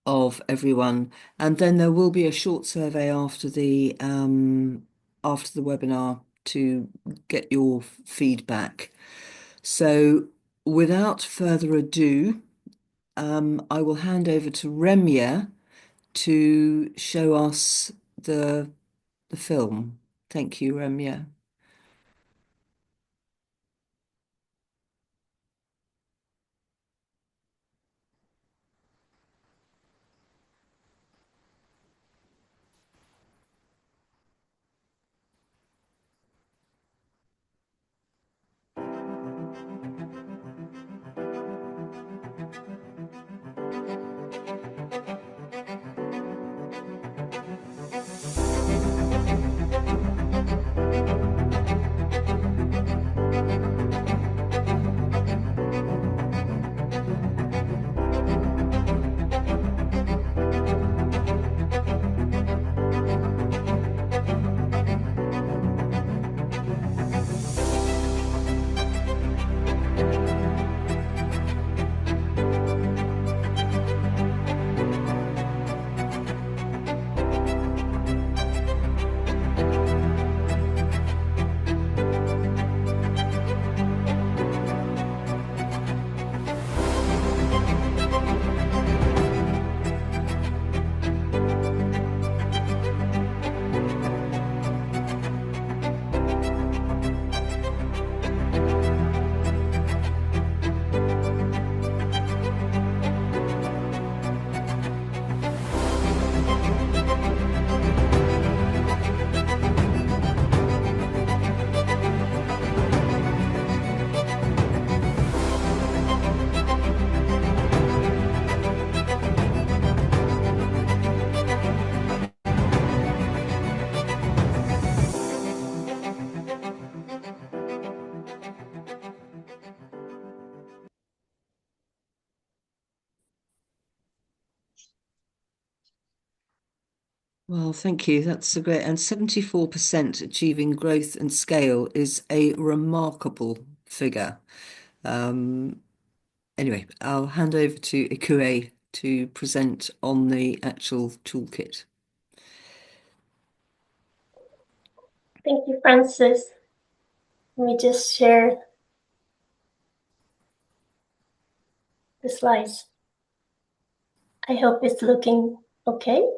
of everyone, and then there will be a short survey after the webinar to get your feedback. So, without further ado, I will hand over to Remya to show us the film. Thank you, Remya. Well, thank you. That's a great. And 74% achieving growth and scale is a remarkable figure. Um, anyway, I'll hand over to Ikue to present on the actual toolkit. Thank you, Francis. Let me just share the slides. I hope it's looking okay.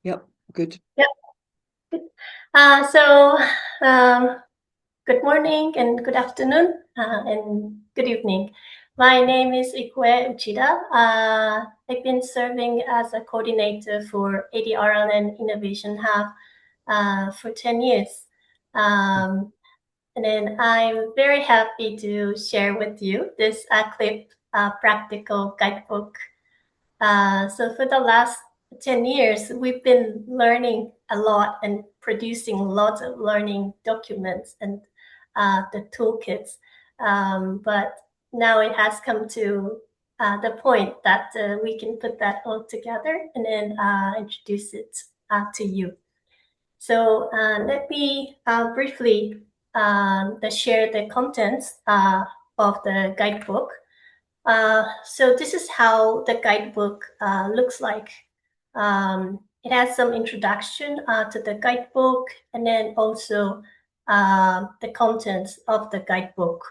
Yep, good. Yep, good. So, good morning and good afternoon and good evening. My name is Ikue Uchida. I've been serving as a coordinator for ADRRN Innovation Hub for 10 years. And then I'm very happy to share with you this clip practical guidebook. So for the last 10 years, we've been learning a lot and producing lots of learning documents and the toolkits. But now it has come to the point that we can put that all together and then introduce it to you. So let me briefly share the contents of the guidebook. So this is how the guidebook looks like. It has some introduction to the guidebook and then also the contents of the guidebook.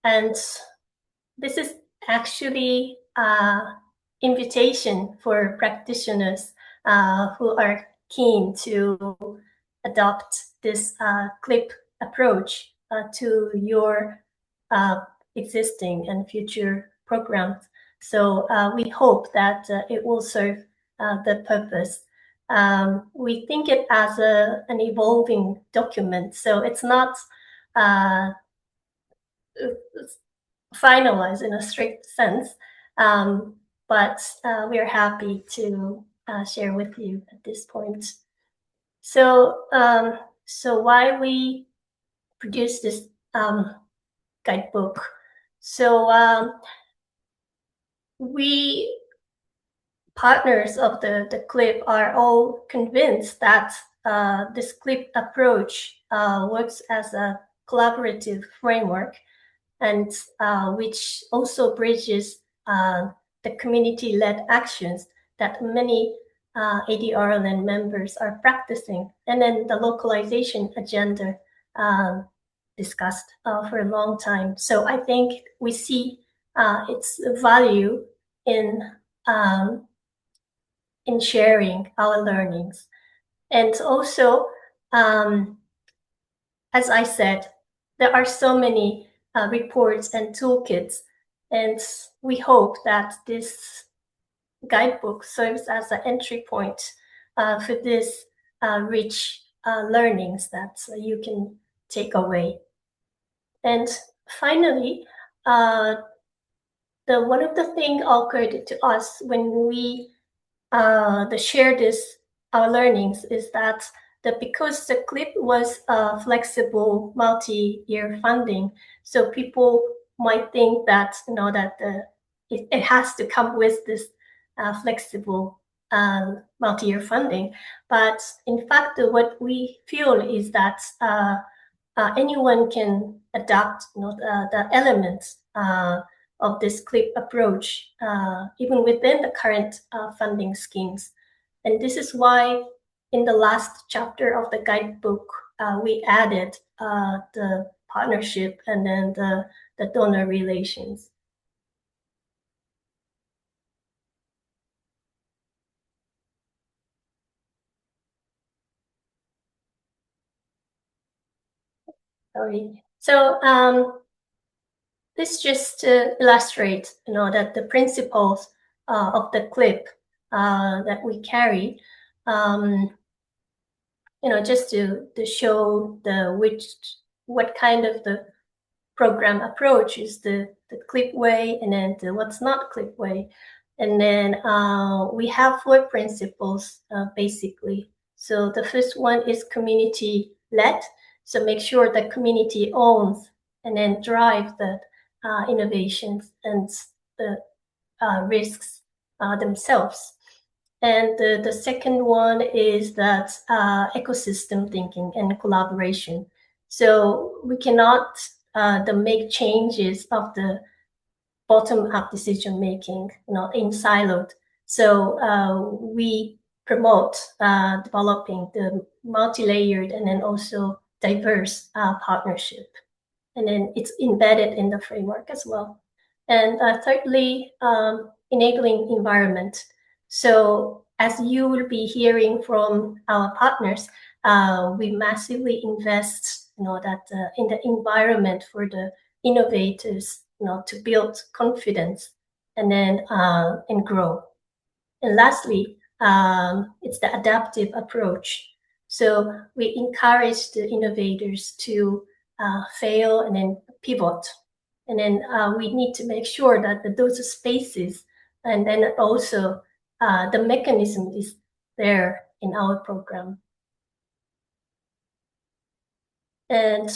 And this is actually invitation for practitioners who are keen to adopt this CLIP approach to your existing and future programs. So we hope that it will serve the purpose. We think it as an evolving document, so it's not finalized in a strict sense, but we are happy to share with you at this point. So, so why we produce this guidebook? So we partners of the CLIP are all convinced that this CLIP approach works as a collaborative framework and which also bridges the community-led actions that many ADRRN members are practicing, and then the localization agenda discussed for a long time. So I think we see its value in sharing our learnings. And also, as I said, there are so many reports and toolkits, and we hope that this guidebook serves as an entry point for this rich learnings that you can take away. And finally, one of the things occurred to us when we share our learnings is that because the CLIP was flexible multi-year funding, so people might think that it has to come with this flexible multi-year funding. But in fact, what we feel is that anyone can adapt the elements of this CLIP approach, even within the current funding schemes. And this is why in the last chapter of the guidebook, we added the partnership and then the donor relations. Sorry. So this just to illustrate, that the principles of the CLIP that we carry, just to show what kind of the program approach is the CLIP way, and then what's not CLIP way. And then we have 4 principles, basically. So the first one is community-led. So make sure the community owns and then drive the innovations and the risks themselves. And the second one is that ecosystem thinking and collaboration. So we cannot make changes of the bottom-up decision making, in siloed. So we promote developing the multi-layered and then also diverse partnership. And then it's embedded in the framework as well. And thirdly, enabling environment. So as you will be hearing from our partners, we massively invest, in the environment for the innovators, to build confidence and then and grow. And lastly, it's the adaptive approach. So we encourage the innovators to fail and then pivot. And then we need to make sure that those spaces and then also the mechanism is there in our program. And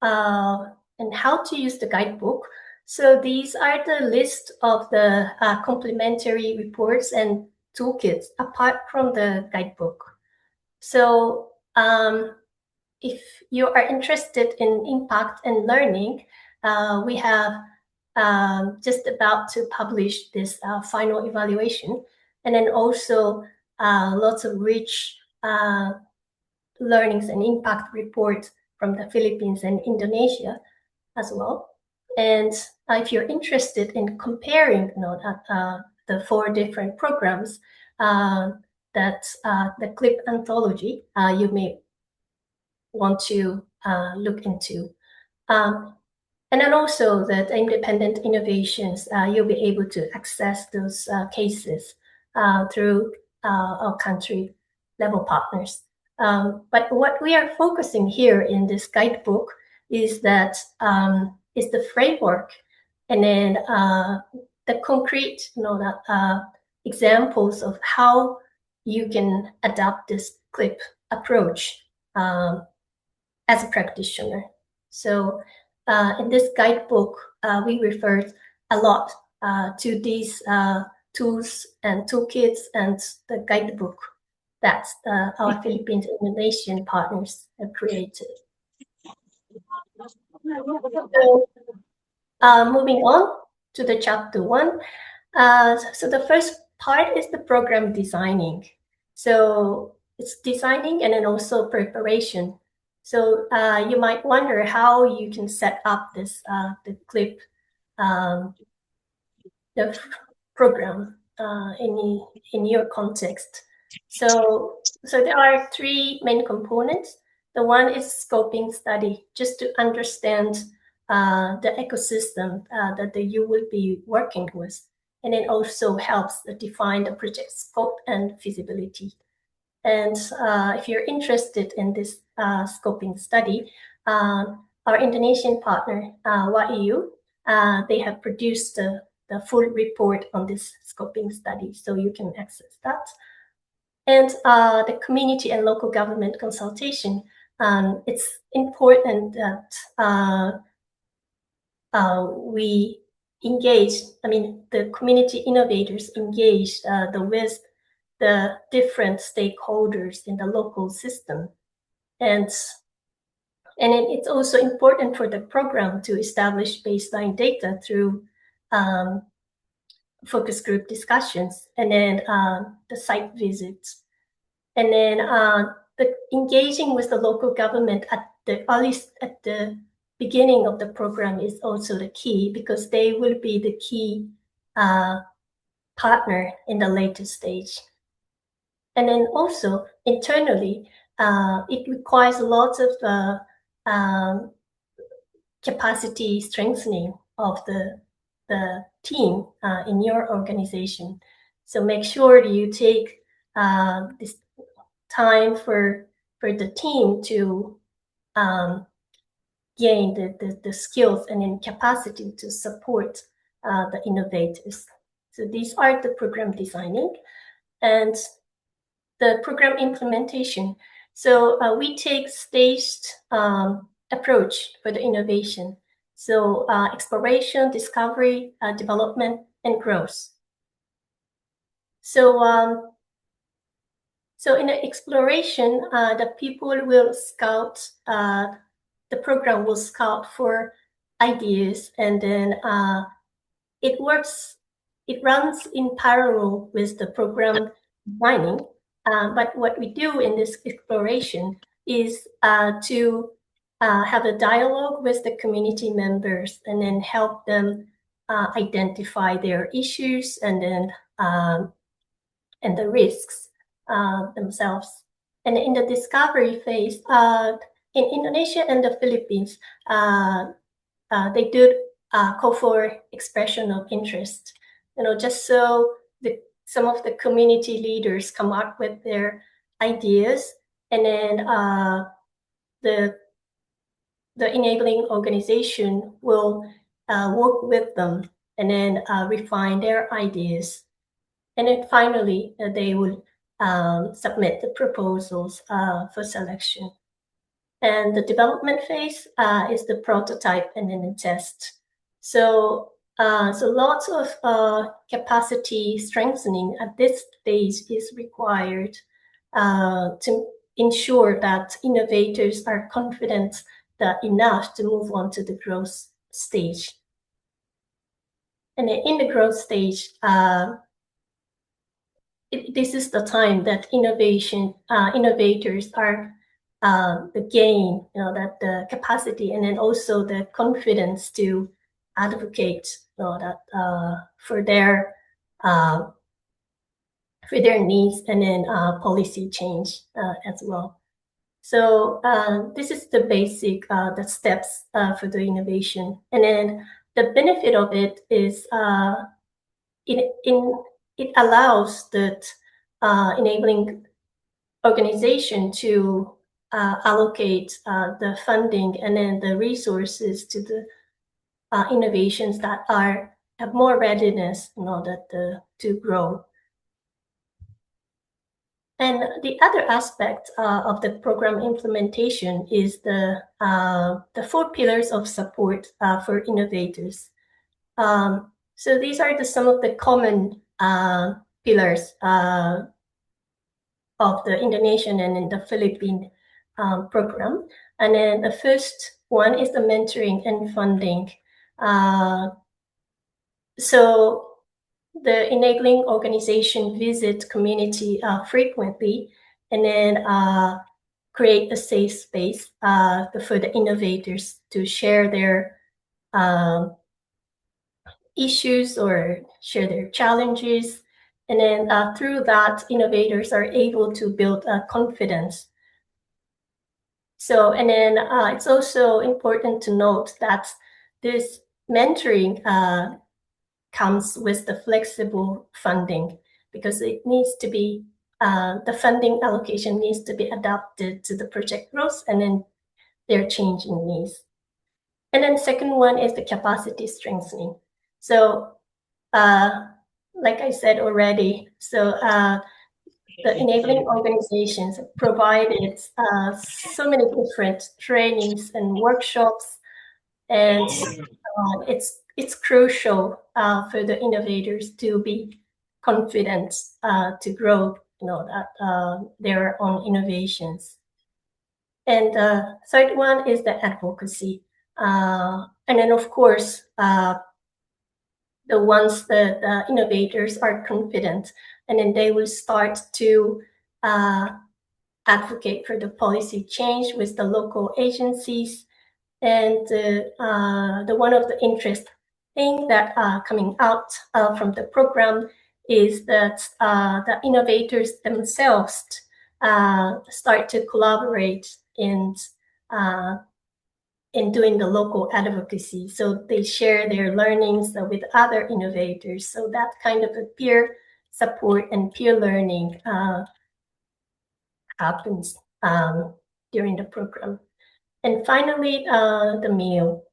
how to use the guidebook. So these are the list of the complementary reports and toolkits apart from the guidebook. So if you are interested in impact and learning, we have just about to publish this final evaluation, and then also lots of rich learnings and impact reports from the Philippines and Indonesia as well. And if you're interested in comparing the 4 different programs, that the CLIP anthology you may want to look into. And then also that independent innovations, you'll be able to access those cases through our country level partners. But what we are focusing here in this guidebook is that is the framework, and then the concrete examples of how you can adapt this CLIP approach as a practitioner. So in this guidebook, we referred a lot to these tools and toolkits and the guidebook that our Philippines Innovation partners have created. So Moving on to the chapter 1. So the first part is the program designing. So it's designing and then also preparation. So you might wonder how you can set up this the CLIP the program in your context. So there are 3 main components. The one is scoping study, just to understand the ecosystem that you will be working with. And it also helps define the project scope and feasibility. And if you're interested in this scoping study, our Indonesian partner, YAU, they have produced the full report on this scoping study, so you can access that. And the community and local government consultation, it's important that we engage, the community innovators engage with the different stakeholders in the local system. And it's also important for the program to establish baseline data through focus group discussions and then the site visits. And then the engaging with the local government at the beginning of the program is also the key, because they will be the key partner in the later stage. And then also internally, it requires lots of capacity strengthening of the team in your organization. So make sure you take this time for the team to gain the skills and then capacity to support the innovators. So these are the program designing. And the program implementation. So we take staged approach for the innovation. So exploration, discovery, development, and growth. So in the exploration, the people will scout, the program will scout for ideas, and then it runs in parallel with the program designing. But what we do in this exploration is to have a dialogue with the community members and then help them identify their issues and then and the risks themselves. And in the discovery phase, in Indonesia and the Philippines, they do call for expression of interest. Just so some of the community leaders come up with their ideas, and then the enabling organization will work with them and then refine their ideas. And then finally, they will submit the proposals for selection. And the development phase is the prototype and then the test. So lots of capacity strengthening at this stage is required to ensure that innovators are confident enough to move on to the growth stage. And in the growth stage, this is the time that innovators are gain, that the capacity and then also the confidence to advocate, that for their needs, and then policy change as well. So this is the basic the steps for the innovation, and then the benefit of it is it allows that enabling organization to allocate the funding and then the resources to the innovations that have more readiness in order to grow. And the other aspect of the program implementation is the 4 pillars of support for innovators. So these are some of the common pillars of the Indonesian and in the Philippine program. And then the first one is the mentoring and funding. So the enabling organization visit community frequently, and then create a safe space for the innovators to share their issues or share their challenges. And then through that, innovators are able to build confidence. So, and then it's also important to note that this mentoring comes with the flexible funding, because it needs to be, the funding allocation needs to be adapted to the project growth and then their changing needs. And then second one is the capacity strengthening. So like I said already, so the enabling organizations provided so many different trainings and workshops, and it's crucial for the innovators to be confident to grow, their own innovations. And the third one is the advocacy, and then of course the ones that innovators are confident, and then they will start to advocate for the policy change with the local agencies. And the one of the interest thing that coming out from the program is that the innovators themselves start to collaborate in doing the local advocacy. So they share their learnings with other innovators. So that kind of a peer support and peer learning happens during the program. And finally, the meal.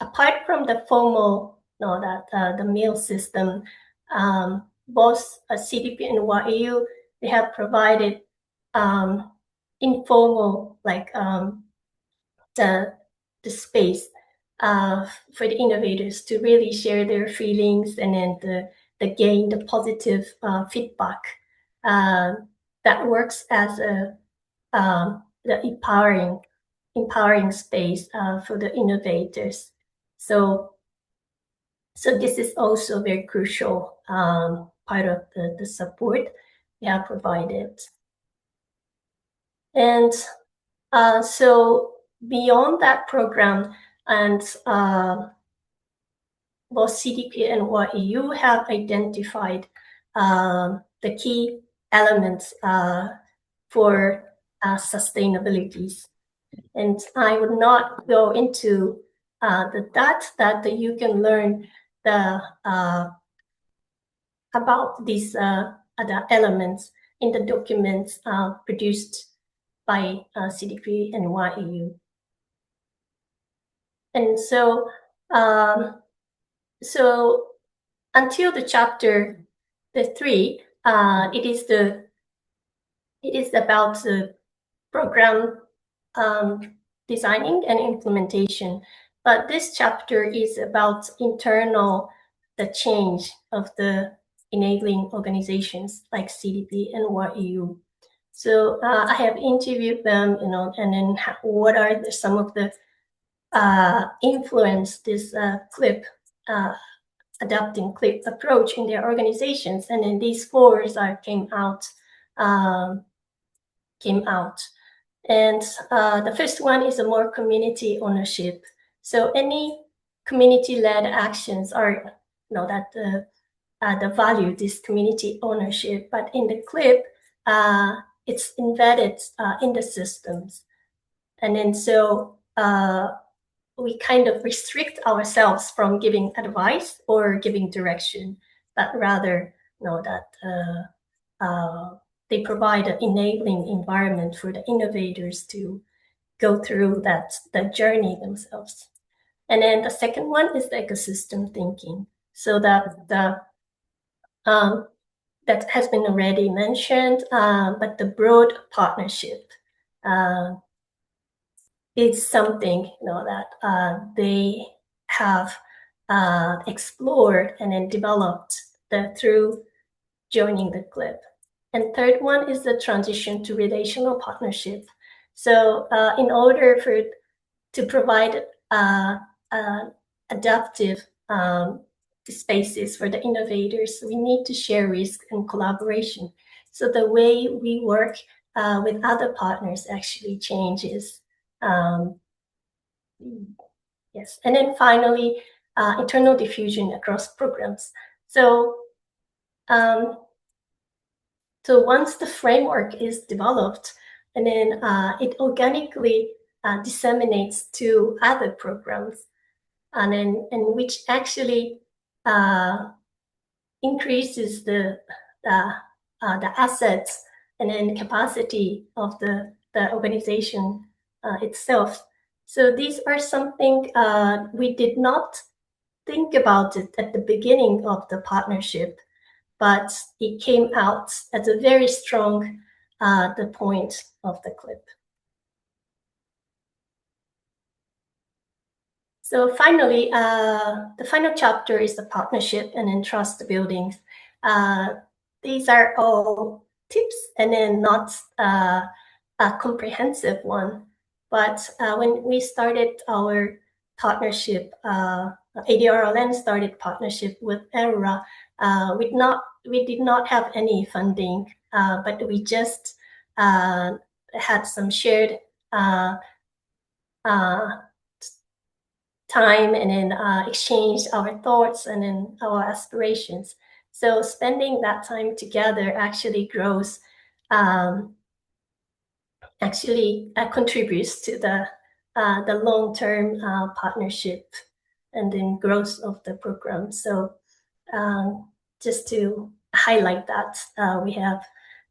Apart from the formal, the meal system, both CDP and YAU, they have provided informal, like the space for the innovators to really share their feelings, and then the gain the positive feedback that works as the empowering space for the innovators. So this is also very crucial part of the support we have provided. And so beyond that program, and both CDP and YEU have identified the key elements for sustainability. And I would not go into that you can learn about these other elements in the documents produced by CDP and YEU. And so, until the chapter 3, it is about the program designing and implementation. But this chapter is about the change of the enabling organizations like CDP and YEU. So I have interviewed them, and then what are some of the influence this adapting CLIP approach in their organizations, and then these fours came out. And the first one is a more community ownership. So any community-led actions are, the value, this community ownership. But in the CLIP, it's embedded in the systems. And then so we kind of restrict ourselves from giving advice or giving direction, but rather they provide an enabling environment for the innovators to go through the journey themselves. And then the second one is the ecosystem thinking. So that has been already mentioned, but the broad partnership is something that they have explored and then developed through joining the CLIP. And third one is the transition to relational partnership. So in order to provide uh, adaptive spaces for the innovators, we need to share risk and collaboration. So the way we work with other partners actually changes. Um, yes, and then finally, internal diffusion across programs. So um, once the framework is developed, and then it organically disseminates to other programs, and which actually uh, increases the assets and then capacity of the organization itself. So these are something we did not think about it at the beginning of the partnership, but it came out as a very strong the point of the clip. So finally, the final chapter is the partnership and then trust building. These are all tips and then not a comprehensive one. But when we started our partnership, ADRRN started partnership with ADRRA, we did not have any funding, but we just had some shared uh, time and then exchange our thoughts and then our aspirations. So spending that time together actually grows, contributes to the long-term partnership and then growth of the program. So just to highlight that, we have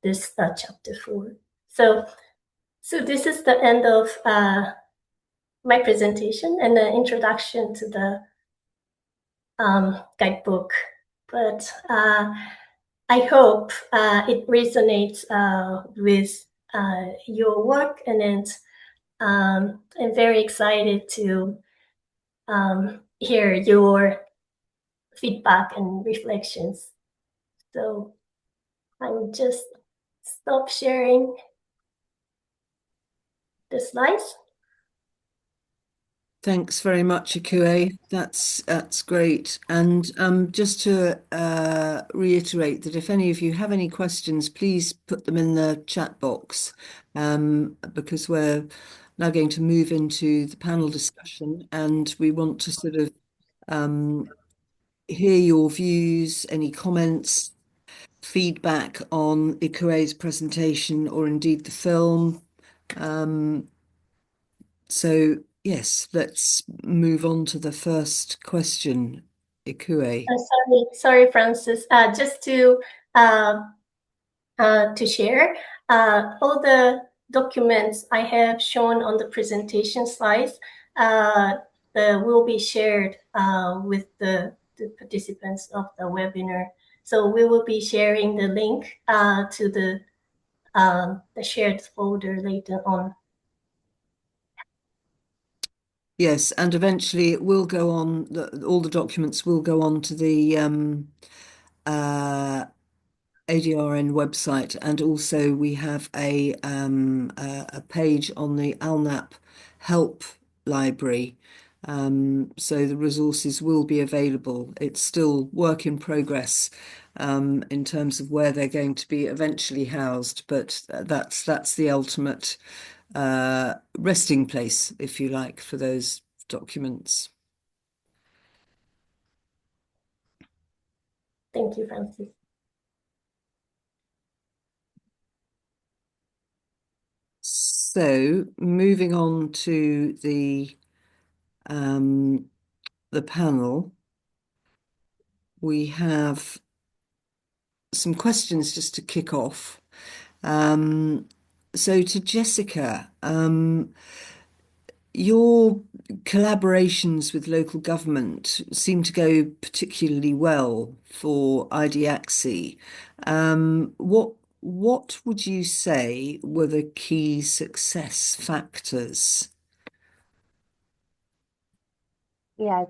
this chapter 4. So this is the end of my presentation and the introduction to the guidebook. But I hope it resonates with your work, and then I'm very excited to hear your feedback and reflections. So I'll just stop sharing the slides. Thanks very much, Ikue. That's great. And just to reiterate that if any of you have any questions, please put them in the chat box, because we're now going to move into the panel discussion, and we want to sort of hear your views, any comments, feedback on Ikue's presentation, or indeed the film. So yes, let's move on to the first question, Ikue. Sorry, Francis. Just to share, all the documents I have shown on the presentation slides will be shared with the participants of the webinar. So we will be sharing the link to the shared folder later on. Yes, and eventually it will go on, all the documents will go on to the ADRN website, and also we have a page on the ALNAP help library. So the resources will be available. It's still work in progress in terms of where they're going to be eventually housed, but that's the ultimate resting place, if you like, for those documents. Thank you, Francis. So moving on to the panel, we have some questions just to kick off. So to Jessica, your collaborations with local government seem to go particularly well for IDAXI. What would you say were the key success factors? Yes,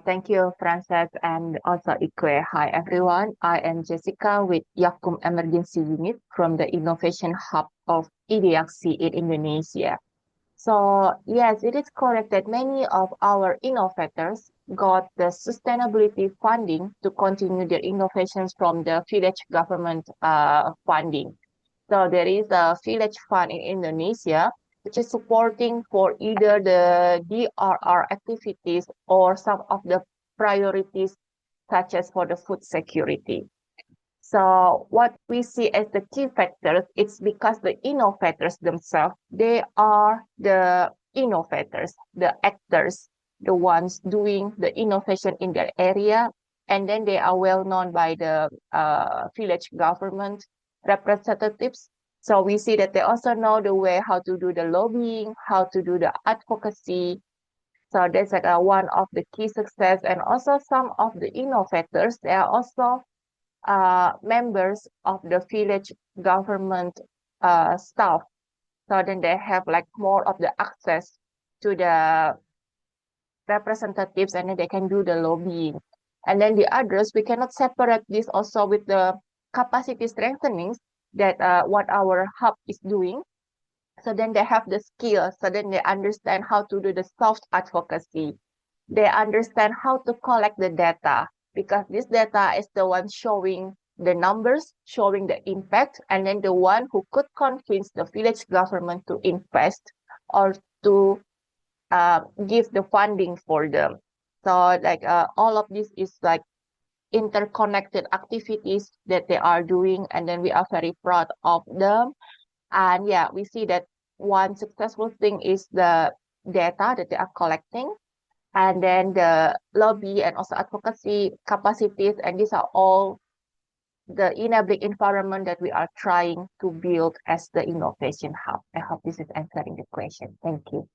thank you, Frances, and also Ikue. Hi, everyone. I am Jessica with YAKKUM Emergency Unit from the Innovation Hub of ADRRN in Indonesia. So, yes, it is correct that many of our innovators got the sustainability funding to continue their innovations from the village government funding. So there is a village fund in Indonesia which is supporting for either the DRR activities or some of the priorities such as for the food security. So what we see as the key factors, it's because the innovators themselves, they are the innovators, the actors, the ones doing the innovation in their area, and then they are well known by the village government representatives. So we see that they also know the way how to do the lobbying, how to do the advocacy. So that's like one of the key success, and also some of the innovators, they are also members of the village government staff. So then they have like more of the access to the representatives, and then they can do the lobbying. And then the others, we cannot separate this also with the capacity strengthening that what our hub is doing. So then they have the skills. So then they understand how to do the soft advocacy. They understand how to collect the data, because this data is the one showing the numbers, showing the impact, and then the one who could convince the village government to invest or to give the funding for them. So like all of this is like interconnected activities that they are doing, and then we are very proud of them. And yeah, we see that one successful thing is the data that they are collecting, and then the lobby and also advocacy capacities, and these are all the enabling environment that we are trying to build as the innovation hub. I hope this is answering the question. Thank you.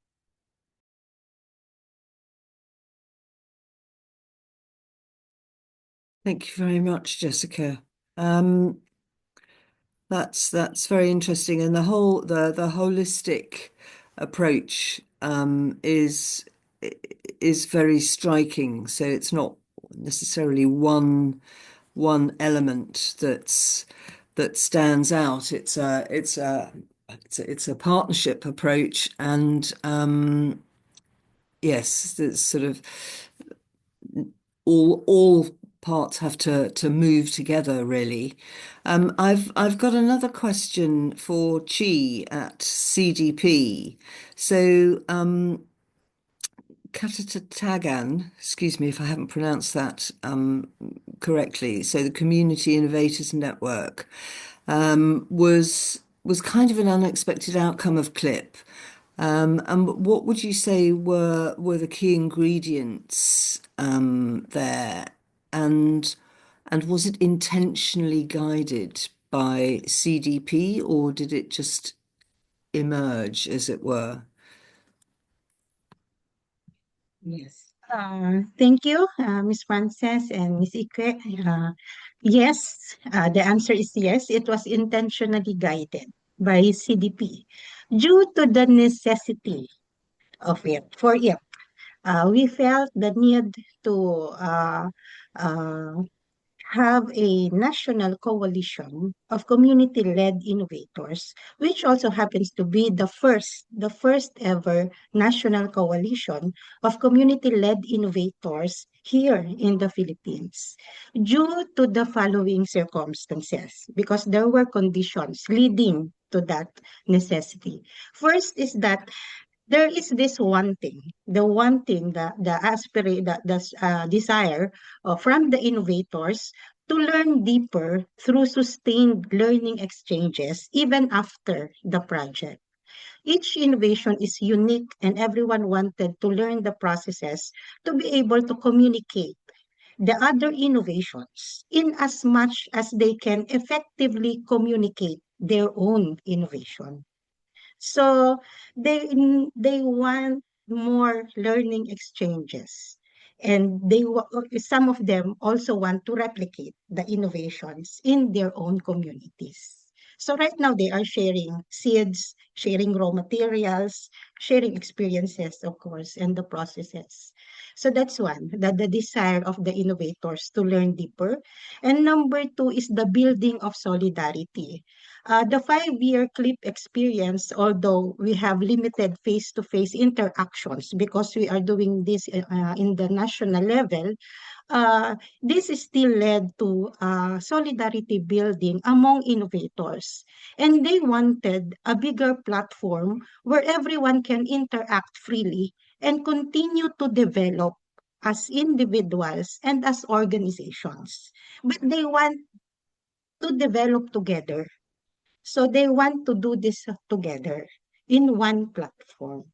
Thank you very much, Jessica. Um, that's very interesting, and the holistic approach is very striking. So it's not necessarily one element that stands out. It's a partnership approach, and yes, it's sort of all parts have to move together really. I've got another question for Chi at CDP. So Katatatagan, excuse me if I haven't pronounced that correctly. So the Community Innovators Network was kind of an unexpected outcome of CLIP. And what would you say were the key ingredients there? And and was it intentionally guided by CDP, or did it just emerge, as it were? Yes. Thank you, Ms. Frances and Ms. Ikwe. Yes, the answer is yes. It was intentionally guided by CDP due to the necessity of it. For it, we felt the need to uh, have a national coalition of community-led innovators, which also happens to be the first ever national coalition of community-led innovators here in the Philippines, due to the following circumstances, because there were conditions leading to that necessity. First is that there is this one thing, the one thing, the aspirate, the desire from the innovators to learn deeper through sustained learning exchanges even after the project. Each innovation is unique, and everyone wanted to learn the processes to be able to communicate the other innovations in as much as they can effectively communicate their own innovation. So they want more learning exchanges, and some of them also want to replicate the innovations in their own communities. So right now they are sharing seeds sharing raw materials, sharing experiences, of course, and the processes. So that's one, the desire of the innovators to learn deeper. And number two is the building of solidarity. The 5-year CLIP experience, although we have limited face-to-face interactions because we are doing this in the national level, this is still led to solidarity building among innovators. And they wanted a bigger platform where everyone can interact freely and continue to develop as individuals and as organizations. But they want to develop together. So they want to do this together in one platform.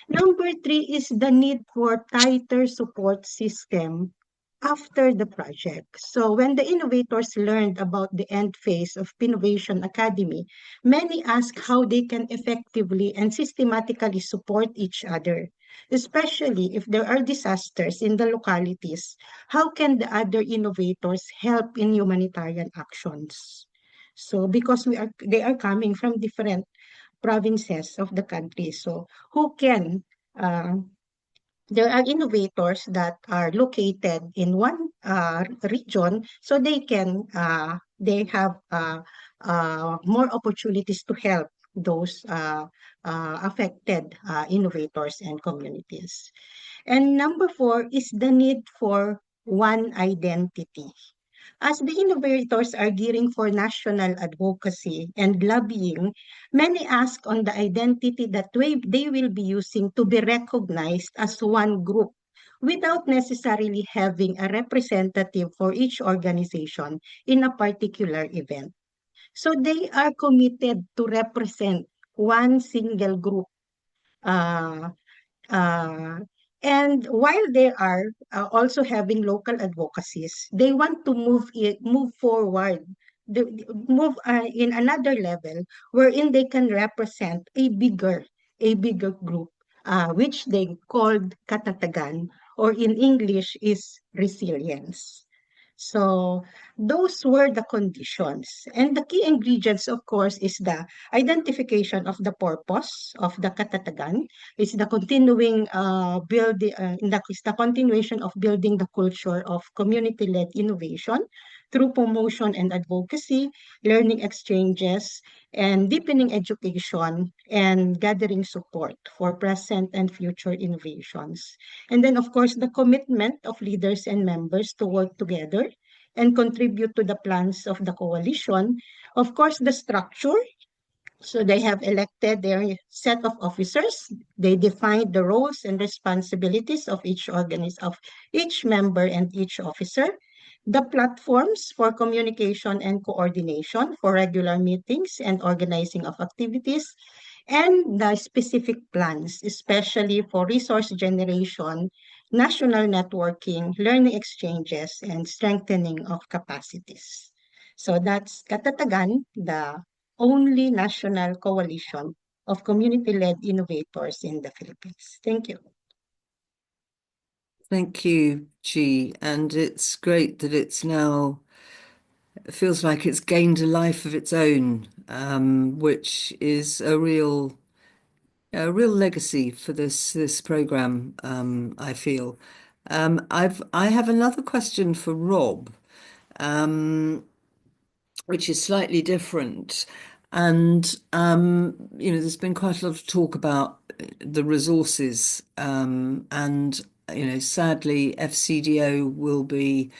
Number three is the need for tighter support system after the project. So when the innovators learned about the end phase of Innovation Academy, many asked how they can effectively and systematically support each other, especially if there are disasters in the localities. How can the other innovators help in humanitarian actions? So because they are coming from different provinces of the country. So who can uh, there are innovators that are located in one region, so they have more opportunities to help those affected innovators and communities. And number four is the need for one identity. As the innovators are gearing for national advocacy and lobbying, many ask on the identity that they will be using to be recognized as one group without necessarily having a representative for each organization in a particular event. So they are committed to represent one single group uh, uh, and while they are also having local advocacies, they want to move forward, move in another level wherein they can represent a bigger group, which they called katatagan, or in English is resilience. So those were the conditions. And the key ingredients, of course, is the identification of the purpose of the katatagan, is the continuing is the continuation of building the culture of community-led innovation through promotion and advocacy, learning exchanges, and deepening education and gathering support for present and future innovations. And then, of course, the commitment of leaders and members to work together and contribute to the plans of the coalition. Of course, the structure, so they have elected their set of officers. They define the roles and responsibilities of of each member and each officer. The platforms for communication and coordination for regular meetings and organizing of activities, and the specific plans, especially for resource generation, national networking, learning exchanges, and strengthening of capacities. So that's Katatagan, the only national coalition of community-led innovators in the Philippines. Thank you. Thank you, Chi. And it's great that it feels like it's gained a life of its own, which is a real legacy for this program, I feel. I have another question for Rob, um, which is slightly different. And there's been quite a lot of talk about the resources, and sadly, FCDO will be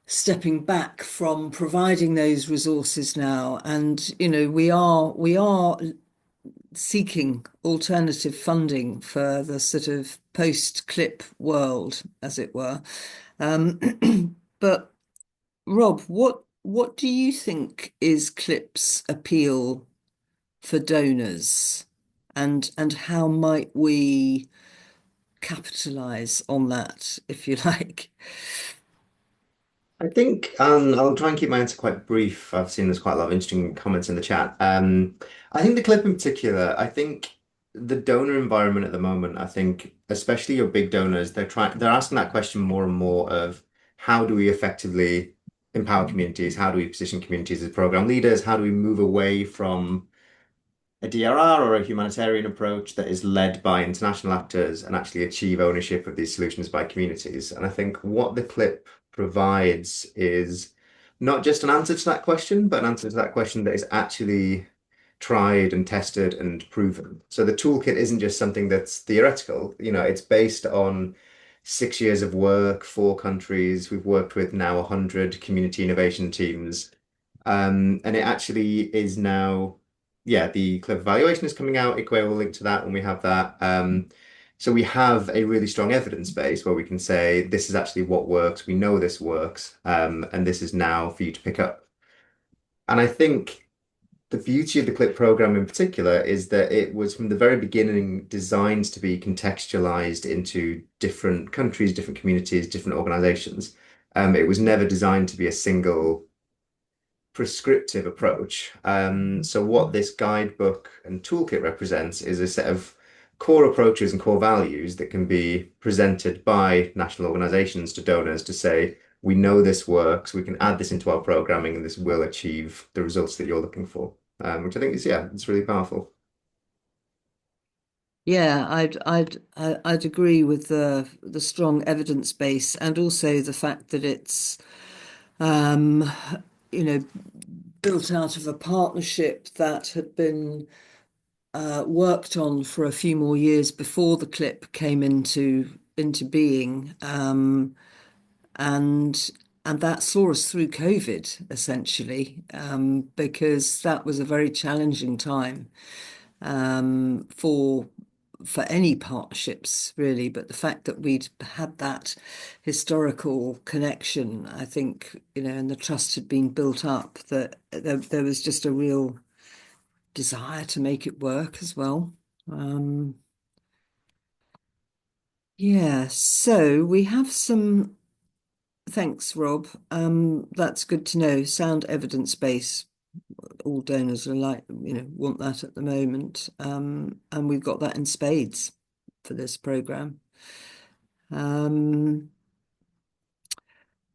stepping back from providing those resources now. And we are seeking alternative funding for the sort of post-clip world, as it were. But Rob, what do you think is CLIP's appeal for donors, and how might we capitalize on that, if you like? I think I'll try and keep my answer quite brief. I've seen there's quite a lot of interesting comments in the chat. I think the clip in particular, I think the donor environment at the moment, I think especially your big donors, they're asking that question more and more of how do we effectively empower communities? How do we position communities as program leaders? How do we move away from a DRR or a humanitarian approach that is led by international actors and actually achieve ownership of these solutions by communities. And I think what the clip provides is not just an answer to that question, but an answer to that question that is actually tried and tested and proven. So the toolkit isn't just something that's theoretical, it's based on 6 years of work, 4 countries. We've worked with now 100 community innovation teams. And it actually is now, yeah, the clip evaluation is coming out. Ikue will link to that when we have that. So we have a really strong evidence base where we can say this is actually what works. We know this works, and this is now for you to pick up. And I think the beauty of the CLIP program in particular is that it was from the very beginning designed to be contextualized into different countries, different communities, different organizations. It was never designed to be a single prescriptive approach. So what this guidebook and toolkit represents is a set of core approaches and core values that can be presented by national organizations to donors to say, we know this works, we can add this into our programming, and this will achieve the results that you're looking for. Which I think is, yeah, it's really powerful. Yeah, I'd agree with the strong evidence base and also the fact that it's um, you know, built out of a partnership that had been worked on for a few more years before the clip came into being, and that saw us through COVID essentially, because that was a very challenging time for any partnerships really. But the fact that we'd had that historical connection, I think, and the trust had been built up, that there was just a real desire to make it work as well. Yeah, so we have some, thanks, Rob. That's good to know. Sound evidence base. All donors are like, want that at the moment. And we've got that in spades for this program.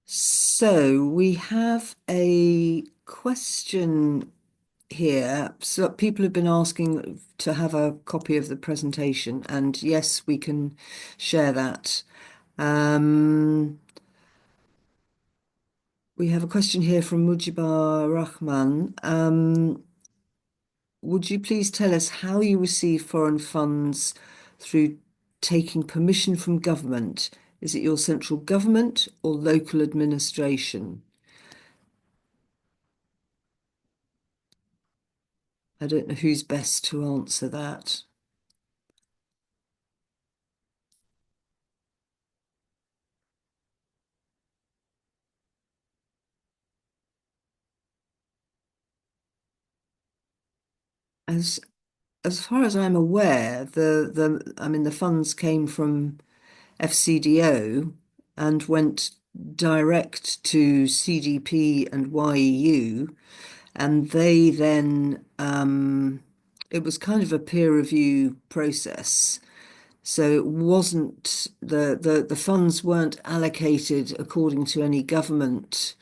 So we have a question here. So people have been asking to have a copy of the presentation, and yes, we can share that. We have a question here from Mujibur Rahman. Would you please tell us how you receive foreign funds through taking permission from government? Is it your central government or local administration? I don't know who's best to answer that. As far as I'm aware, the funds came from FCDO and went direct to CDP and YEU, and they then it was kind of a peer review process. So it wasn't the funds weren't allocated according to any government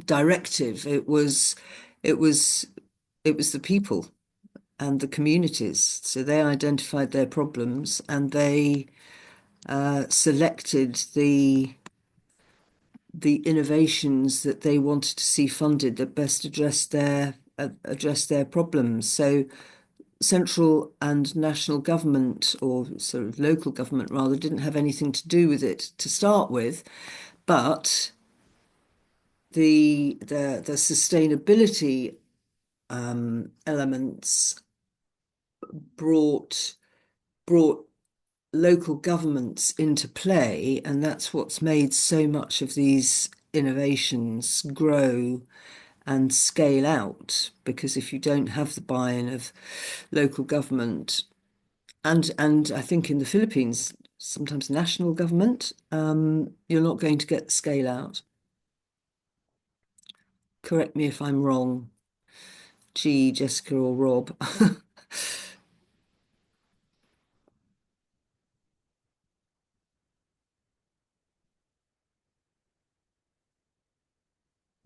directive. It was the people and the communities. So they identified their problems and they selected the innovations that they wanted to see funded that best address their problems. So central and national government, or sort of local government rather, didn't have anything to do with it to start with, but the sustainability elements brought local governments into play, and that's what's made so much of these innovations grow and scale out. Because if you don't have the buy-in of local government, and I think in the Philippines, sometimes national government, you're not going to get the scale out. Correct me if I'm wrong, G, Jessica, or Rob.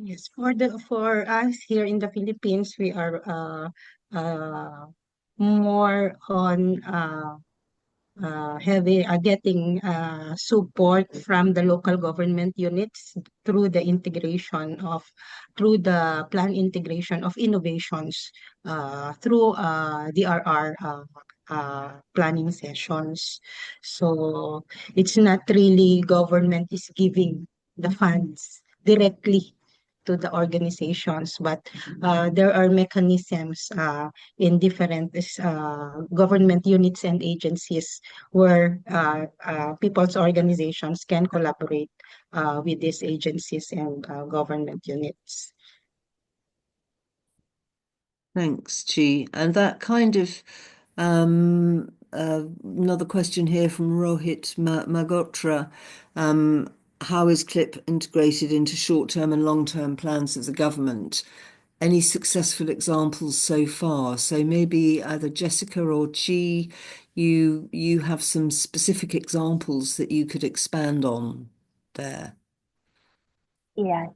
Yes, for us here in the Philippines, we are more on getting support from the local government units through the plan integration of innovations through DRR planning sessions. So it's not really government is giving the funds directly to the organizations, but there are mechanisms in different government units and agencies where people's organizations can collaborate with these agencies and government units. Thanks, Chi. And that kind of another question here from Rohit Magotra. How is CLIP integrated into short-term and long-term plans of the government? Any successful examples so far? So maybe either Jessica or Chi, you have some specific examples that you could expand on there. Yeah,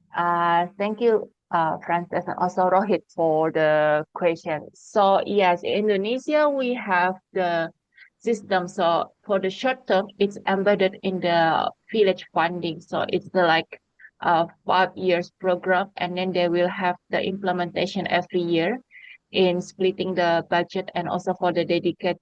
thank you, Frances, and also Rohit for the question. So yes, in Indonesia, we have the system. So for the short term, it's embedded in the village funding. So it's the like 5 years program, and then they will have the implementation every year in splitting the budget and also for the dedicated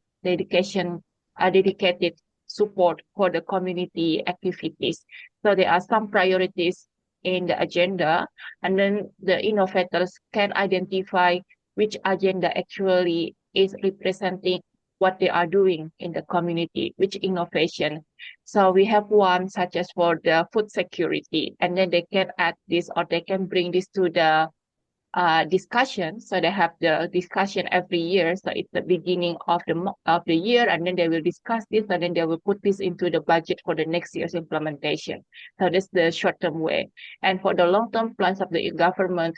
support for the community activities. So there are some priorities in the agenda, and then the innovators can identify which agenda actually is representing what they are doing in the community, which innovation. So we have one such as for the food security, and then they can add this or they can bring this to the discussion. So they have the discussion every year. So it's the beginning of the year, and then they will discuss this, and then they will put this into the budget for the next year's implementation. So that's the short-term way. And for the long-term plans of the government,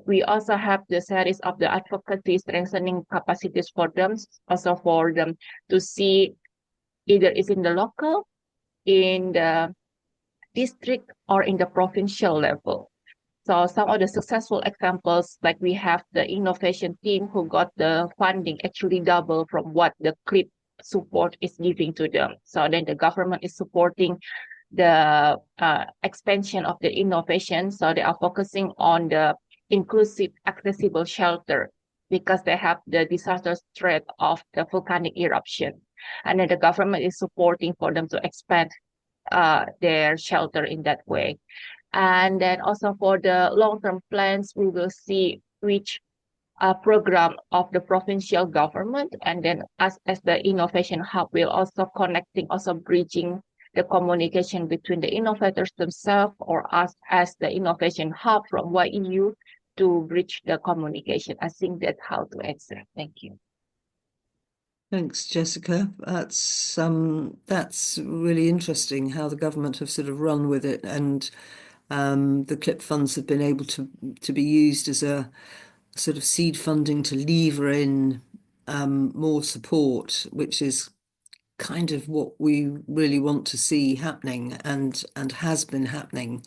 we also have the series of the advocacy strengthening capacities for them, also for them to see either it's in the local, in the district, or in the provincial level. So some of the successful examples, like we have the innovation team who got the funding actually double from what the CLIP support is giving to them. So then the government is supporting the expansion of the innovation. So they are focusing on the inclusive, accessible shelter because they have the disaster threat of the volcanic eruption. And then the government is supporting for them to expand their shelter in that way. And then also for the long-term plans, we will see which program of the provincial government, and then as the innovation hub will also connecting, also bridging the communication between the innovators themselves or us as the innovation hub from YEU to bridge the communication. I think that's how to answer. Thank you. Thanks, Jessica. That's really interesting how the government have sort of run with it, and the CLIP funds have been able to be used as a sort of seed funding to lever in more support, which is kind of what we really want to see happening and has been happening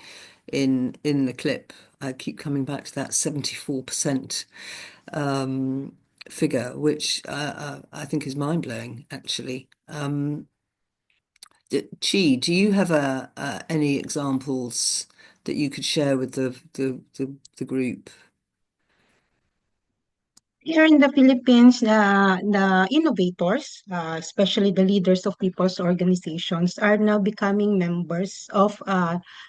in the CLIP. I keep coming back to that 74% figure, which I think is mind-blowing, actually. Chi, do you have any examples that you could share with the group? Here in the Philippines, the innovators, especially the leaders of people's organizations, are now becoming members of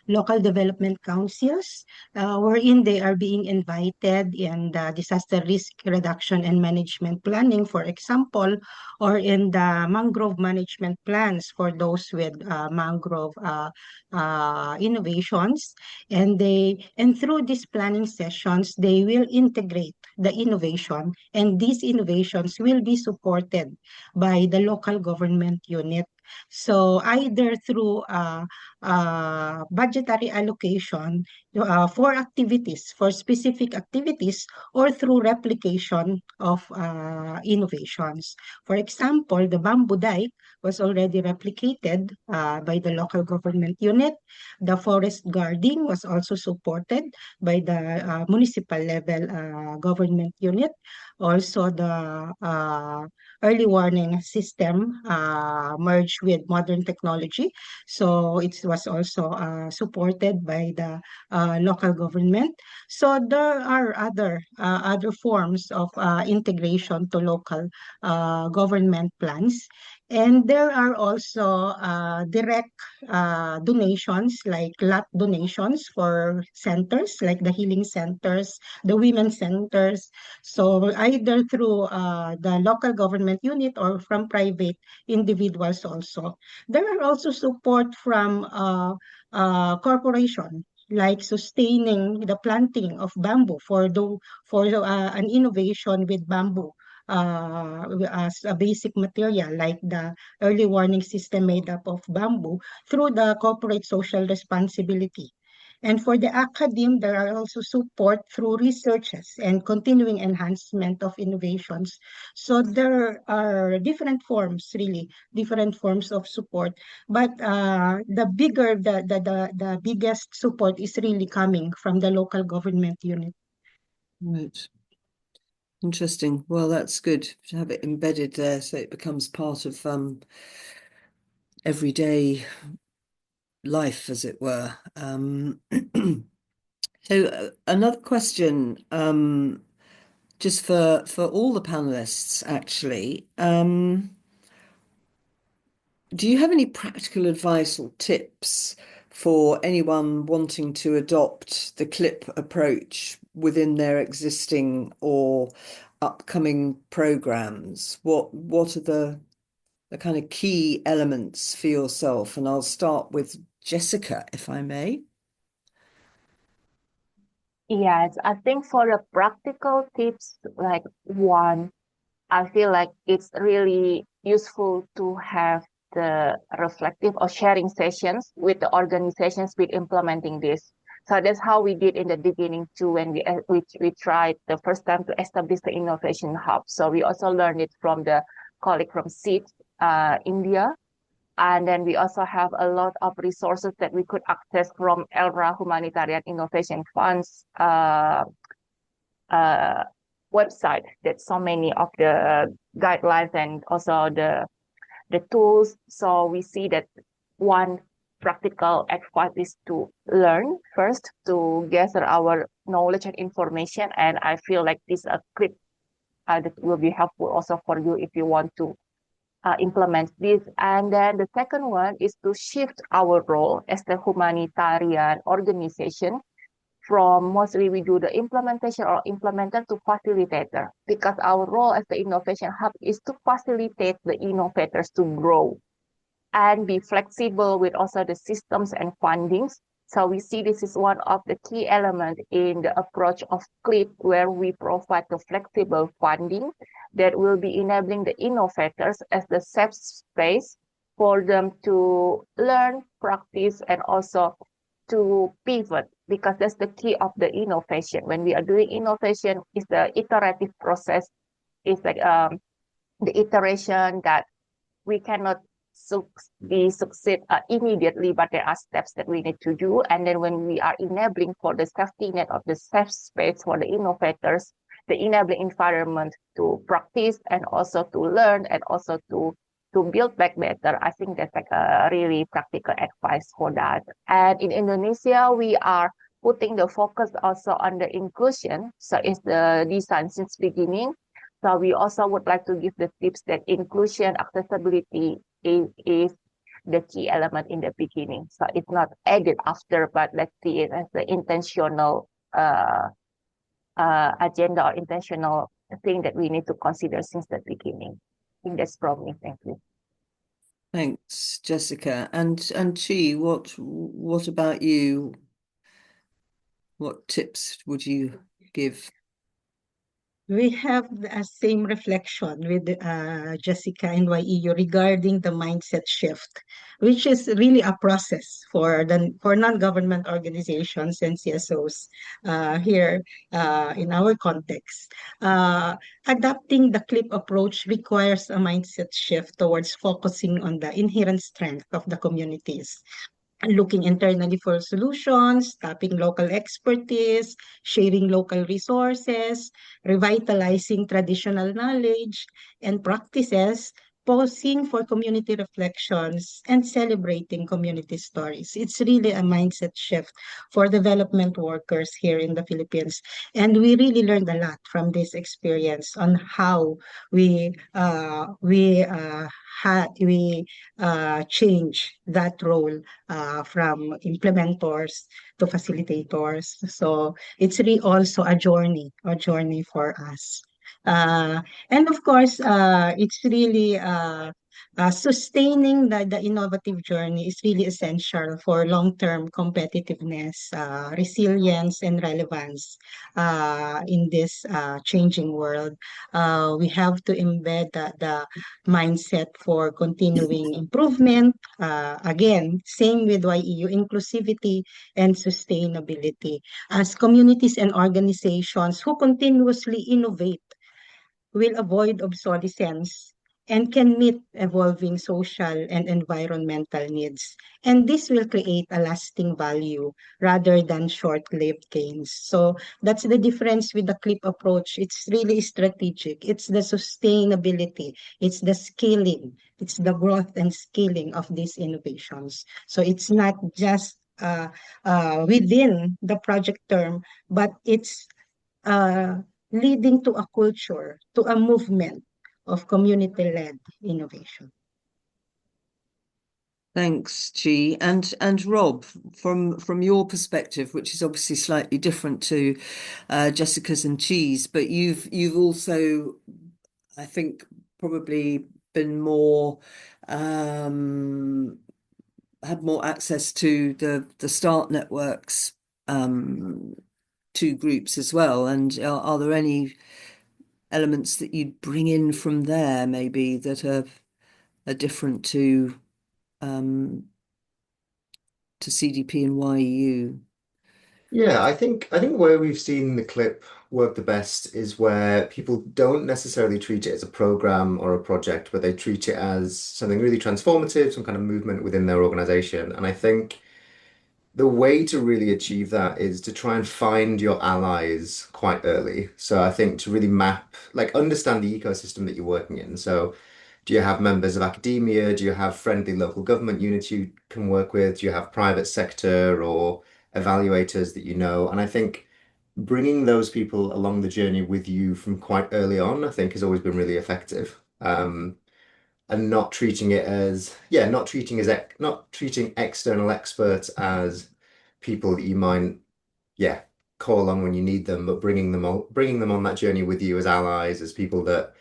local development councils, wherein they are being invited in the disaster risk reduction and management planning, for example, or in the mangrove management plans for those with mangrove innovations. And through these planning sessions, they will integrate the innovation, and these innovations will be supported by the local government unit So either through budgetary allocation for activities, for specific activities, or through replication of innovations. For example, the bamboo dike was already replicated by the local government unit. The forest guarding was also supported by the municipal level government unit. Also, the early warning system merged with modern technology. So it was also supported by the local government. So there are other forms of integration to local government plans. And there are also direct donations like lot donations for centers like the healing centers, the women centers. So either through the local government unit or from private individuals also. There are also support from corporation like sustaining the planting of bamboo for an innovation with bamboo as a basic material like the early warning system made up of bamboo through the corporate social responsibility. And for the academe, there are also support through researches and continuing enhancement of innovations. So there are different forms, really, different forms of support. But the biggest support is really coming from the local government unit. Right. Interesting. Well, that's good to have it embedded there so it becomes part of everyday life, as it were. So another question, just for all the panelists, actually. Do you have any practical advice or tips for anyone wanting to adopt the CLIP approach within their existing or upcoming programs? What are the kind of key elements for yourself? And I'll start with Jessica, if I may. Yes, I think for the practical tips, like one, I feel like it's really useful to have the reflective or sharing sessions with the organizations with implementing this. So that's how we did in the beginning too, when we tried the first time to establish the innovation hub. So we also learned it from the colleague from SEED, India. And then we also have a lot of resources that we could access from ADRRRN Humanitarian Innovation Fund's website. That so many of the guidelines and also the tools. So we see that one practical advice is to learn first, to gather our knowledge and information. And I feel like this is a clip that will be helpful also for you if you want to implement this. And then the second one is to shift our role as the humanitarian organization from mostly we do the implementation or implementer to facilitator, because our role as the innovation hub is to facilitate the innovators to grow and be flexible with also the systems and fundings. So we see this is one of the key elements in the approach of CLIP, where we provide the flexible funding that will be enabling the innovators as the safe space for them to learn, practice, and also to pivot, because that's the key of the innovation. When we are doing innovation, is the iterative process, is like the iteration that we cannot succeed immediately, but there are steps that we need to do. And then when we are enabling for the safety net of the safe space for the innovators, the enabling environment to practice and also to learn and also to build back better, I think that's like a really practical advice for that. And in Indonesia, we are putting the focus also on the inclusion. So it's the design since beginning. So we also would like to give the tips that inclusion, accessibility is the key element in the beginning. So it's not added after, but let's see it as the intentional agenda or intentional thing that we need to consider since the beginning. I think that's from me. Thank you. Thanks, Jessica. And Chi, what about you? What tips would you give? We have the same reflection with Jessica and YEU regarding the mindset shift, which is really a process for non-government organizations and CSOs here in our context. Uh, Adopting the CLIP approach requires a mindset shift towards focusing on the inherent strength of the communities, looking internally for solutions, tapping local expertise, sharing local resources, revitalizing traditional knowledge and practices, pausing for community reflections, and celebrating community stories. It's really a mindset shift for development workers here in the Philippines. And we really learned a lot from this experience on how we change that role from implementors to facilitators. So it's really also a journey for us. Uh, and of course, it's really sustaining the innovative journey is really essential for long-term competitiveness, resilience, and relevance in this changing world. We have to embed the mindset for continuing improvement. Again, same with YEU, inclusivity and sustainability. As communities and organizations who continuously innovate will avoid obsolescence and can meet evolving social and environmental needs. And this will create a lasting value rather than short-lived gains. So that's the difference with the CLIP approach. It's really strategic. It's the sustainability. It's the scaling. It's the growth and scaling of these innovations. So it's not just within the project term, but it's uh, leading to a culture, to a movement of community-led innovation. Thanks, Chi. And Rob, from your perspective, which is obviously slightly different to Jessica's and Chi's, but you've also, I think, probably been more had more access to the START networks two groups as well. And are there any elements that you'd bring in from there, maybe that are different um, to CDP and YEU? Yeah, I think where we've seen the clip work the best is where people don't necessarily treat it as a program or a project, but they treat it as something really transformative, some kind of movement within their organization. And I think the way to really achieve that is to try and find your allies quite early. So I think to really map, like understand the ecosystem that you're working in. So do you have members of academia? Do you have friendly local government units you can work with? Do you have private sector or evaluators that you know? And I think bringing those people along the journey with you from quite early on, I think has always been really effective. And not treating it as, yeah, not treating external experts as people that you might, yeah, call along when you need them, but bringing them on that journey with you as allies, as people that,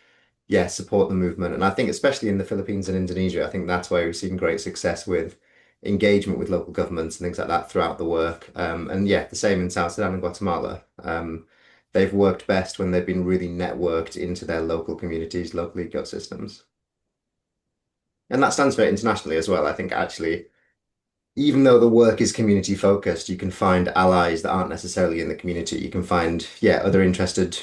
yeah, support the movement. And I think especially in the Philippines and Indonesia, I think that's where we've seen great success with engagement with local governments and things like that throughout the work. And yeah, the same in South Sudan and Guatemala. They've worked best when they've been really networked into their local communities, local ecosystems. And that stands for internationally as well. I think actually, even though the work is community focused, you can find allies that aren't necessarily in the community. You can find, yeah, other interested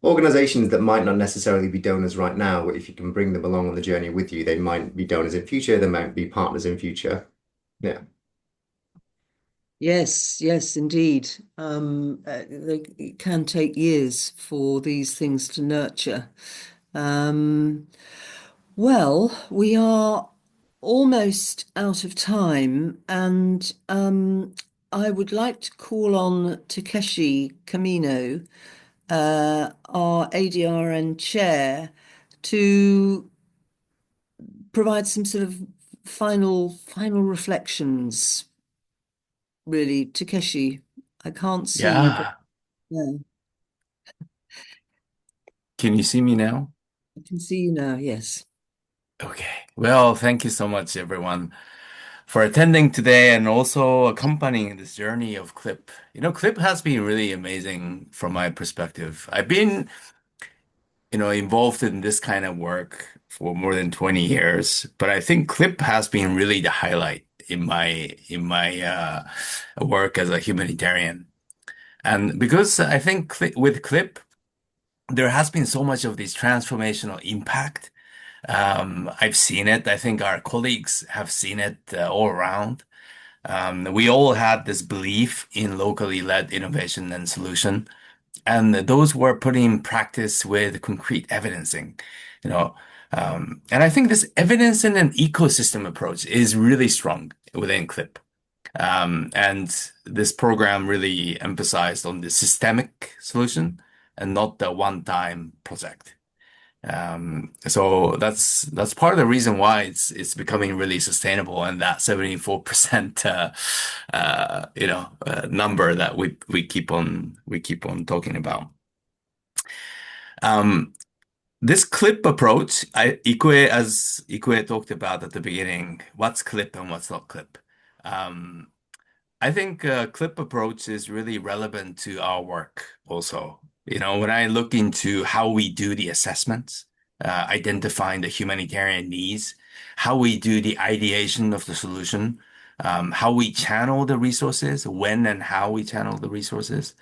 organizations that might not necessarily be donors right now, but if you can bring them along on the journey with you, they might be donors in future, they might be partners in future. Yeah. Yes, yes, indeed. It can take years for these things to nurture. Um, well, we are almost out of time, and I would like to call on Takeshi Kamino, our ADRN chair, to provide some sort of final reflections. Really, Takeshi, I can't see you, but Yeah. yeah, Can you see me now? I can see you now. Yes. Okay. Well, thank you so much, everyone. for attending today and also accompanying this journey of CLIP. CLIP has been really amazing from my perspective. I've been, involved in this kind of work for more than 20 years, but I think CLIP has been really the highlight in my work as a humanitarian. And because I think with CLIP, there has been so much of this transformational impact. I've seen it. I think our colleagues have seen it all around. We all had this belief in locally led innovation and solution, and those were put in practice with concrete evidencing, you know. And I think this evidence in an ecosystem approach is really strong within CLIP. And this program really emphasized on the systemic solution and not the one-time project. So that's part of the reason why it's becoming really sustainable, and that 74% number that we keep on talking about. This CLIP approach, as Ikue talked about at the beginning, what's CLIP and what's not CLIP. I think CLIP approach is really relevant to our work also. When I look into how we do the assessments, identifying the humanitarian needs, how we do the ideation of the solution, how we channel the resources, when and how we channel the resources,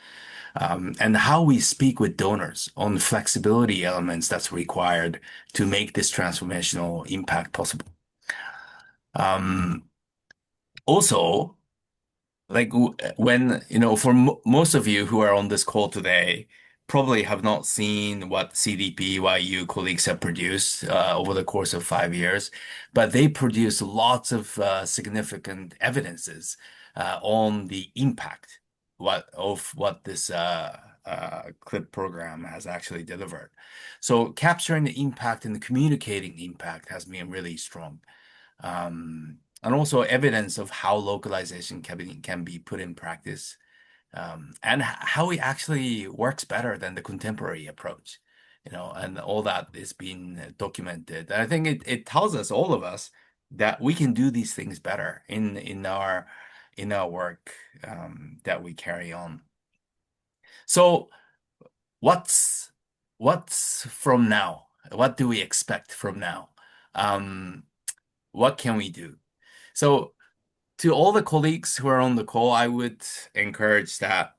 and how we speak with donors on the flexibility elements that's required to make this transformational impact possible. Also, like when, for most of you who are on this call today, probably have not seen what CDP-YU colleagues have produced over the course of 5 years, but they produce lots of significant evidences on the impact of what this CLIP program has actually delivered. So capturing the impact and communicating impact has been really strong. And also evidence of how localization can be put in practice, and how it actually works better than the contemporary approach, and all that is being documented. And I think it tells us, all of us, that we can do these things better in our work that we carry on. So what's from now? What do we expect from now? What can we do? So to all the colleagues who are on the call, I would encourage that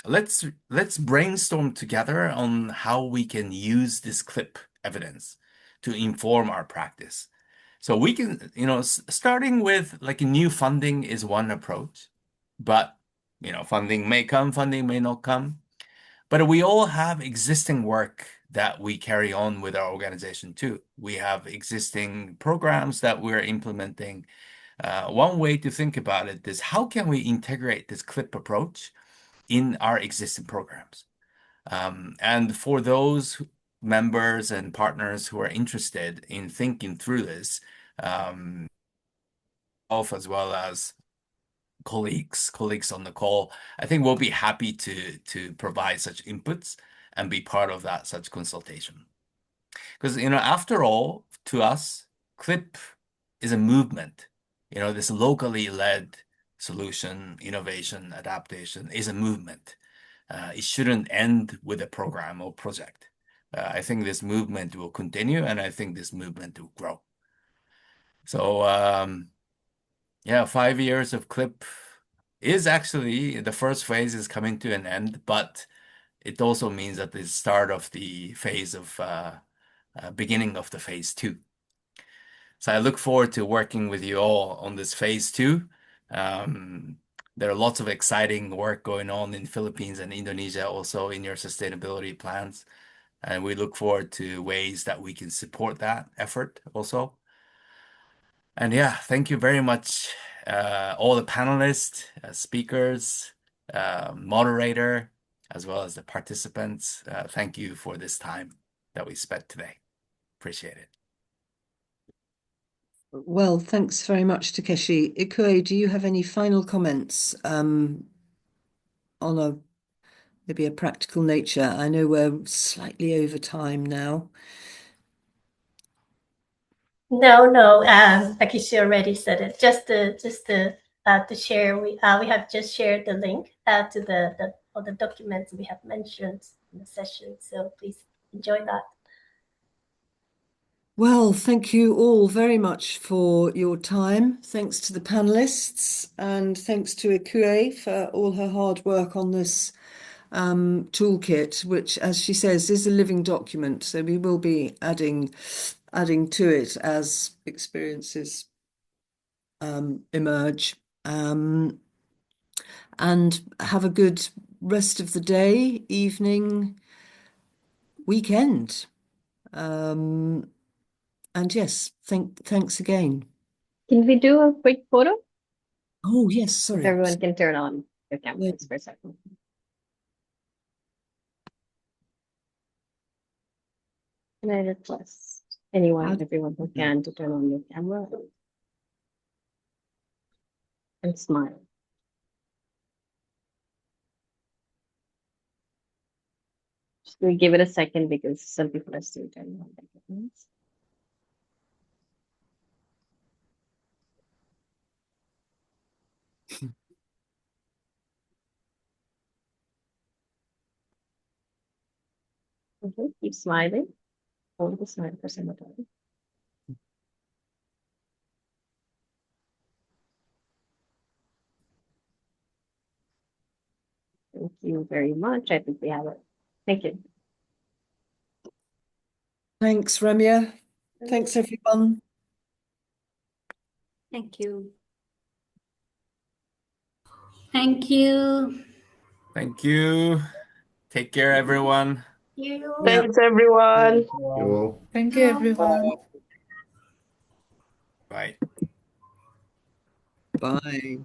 let's brainstorm together on how we can use this CLIP evidence to inform our practice. So we can, starting with like new funding is one approach, but funding may come, funding may not come. But we all have existing work that we carry on with our organization too. We have existing programs that we're implementing. One way to think about it is, how can we integrate this CLIP approach in our existing programs? And for those members and partners who are interested in thinking through this, as well as colleagues on the call, I think we'll be happy to provide such inputs and be part of such consultation. Because, after all, to us, CLIP is a movement. This locally led solution, innovation, adaptation is a movement. It shouldn't end with a program or project. I think this movement will continue, and I think this movement will grow. So, yeah, 5 years of CLIP is actually, the first phase is coming to an end, but it also means that the start of the phase of beginning of the phase 2. So I look forward to working with you all on this phase 2. There are lots of exciting work going on in Philippines and Indonesia, also in your sustainability plans. And we look forward to ways that we can support that effort also. And yeah, thank you very much, all the panelists, speakers, moderator, as well as the participants. Thank you for this time that we spent today. Appreciate it. Well, thanks very much, Takeshi. Ikue, do you have any final comments on maybe a practical nature? I know we're slightly over time now. No. Takeshi already said it. Just to share, we have just shared the link to the all the documents we have mentioned in the session. So please enjoy that. Well, thank you all very much for your time. Thanks to the panelists and thanks to Ikue for all her hard work on this toolkit, which, as she says, is a living document. So we will be adding to it as experiences emerge. And have a good rest of the day, evening, weekend. And yes, thanks again. Can we do a quick photo? Oh, yes, If sorry. everyone can turn on their Yeah. cameras for a second. Can I request everyone who can, to turn on your camera and smile? Just we give it a second because some people are still turning on their cameras. Okay, keep smiling. Hold the smile for some time. Thank you very much. I think we have it. Thank you. Thanks, Ramya. Thanks, everyone. Thank you. Thank you. Thank you. Take care, everyone. Thank you. Thanks, everyone. You all. Thank you, everyone. Bye. Bye.